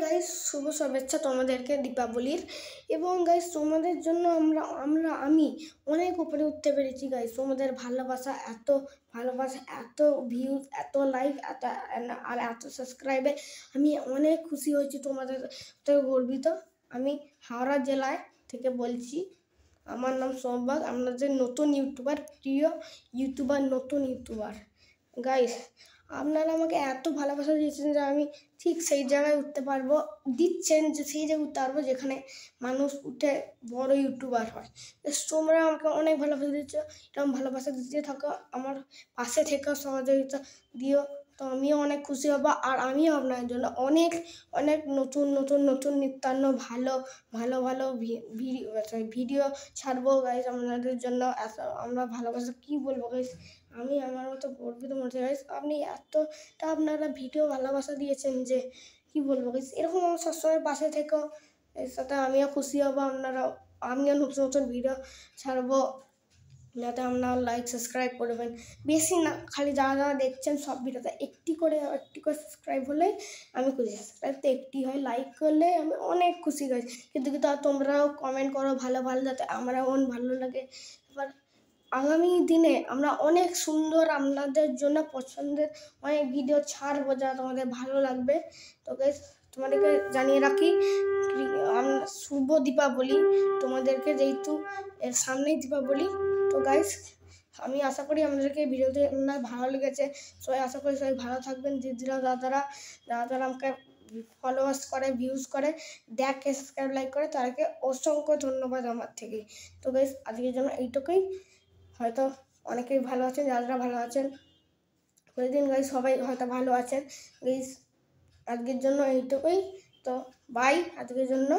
Guys, শুভ শুভেচ্ছা তোমাদেরকে দীপাবলির। এবং গাইস তোমাদের জন্য আমি অনেক উপরে উঠতে পেরেছি গাইস। তোমাদের ভালোবাসা, এত ভিউজ, এত লাইক, এত সাবস্ক্রাইবে আমি অনেক খুশি হয়েছি, তোমাদের গর্বিত। আমি হাওড়া জেলায় থেকে বলছি, আমার নাম সৌভাগ, আপনাদের নতুন ইউটিউবার, প্রিয় ইউটিউবার, নতুন ইউটিউবার। গাইস, আপনারা আমাকে এত ভালোবাসা দিয়েছেন যে আমি ঠিক সেই জায়গায় উঠতে পারবো, দিচ্ছেন যে সেই জায়গায় উঠতে পারবো যেখানে মানুষ উঠে বড় ইউটিউবার হয়। তোমরা আমাকে অনেক ভালোবাসা দিচ্ছ, এরকম ভালোবাসা দিতে থাকো, আমার পাশে থেকে সহযোগিতা দিও, তো আমিও অনেক খুশি হব। আর আমিও আপনার জন্য অনেক অনেক নতুন নিত্যান্ন ভালো ভিডিও ছাড়বো গাইস আপনাদের জন্য। আমরা ভালোবাসা কী বলবো গাইস, আমি আমার মতো গর্বিত মনে গাইস। আপনি এতটা আপনারা ভিডিও ভালোবাসা দিয়েছেন যে কি বলবো গাইস, এরকম আমার সবসময় পাশে থেকেও, এর সাথে আমিও খুশি হব। আমিও নতুন ভিডিও ছাড়বো, যাতে আপনারা লাইক সাবস্ক্রাইব করবেন। বেশি না, খালি যারা দেখছেন সব ভিডিওতে একটি করে সাবস্ক্রাইব হলে আমি খুশি। সাবস্ক্রাইব তো একটি হয়, লাইক করলে আমি অনেক খুশি গাইস। কিন্তু তোমরাও কমেন্ট করো ভালো যাতে আমারও ভালো লাগে। এবার আগামী দিনে আমরা অনেক সুন্দর আপনাদের জন্য পছন্দের অনেক ভিডিও ছাড়বো, যা তোমাদের ভালো লাগবে। তো গাইস, তোমাদেরকে জানিয়ে রাখি, শুভ দীপাবলি তোমাদেরকে, যেহেতু এর সামনেই দীপাবলি। তো গাইস, আমি আশা করি আপনাদেরকে ভিডিওতে ভালো লেগেছে। সবাই আশা করি সবাই ভালো থাকবেন। দিদিরা যারা আমাকে ফলোয়ার্স করে, ভিউজ করে, দেখে, সাবস্ক্রাইব, লাইক করে, তাদেরকে অসংখ্য ধন্যবাদ আমার থেকে। তো গাইস, আজকের জন্য এইটুকুই। হয়তো অনেকেই ভালো আছেন, যারা ভালো আছেন প্রতিদিন গাইস, সবাই হয়তো ভালো আছেন গাইস। আজকের জন্য এইটুকুই, তো বাই আজকের জন্য।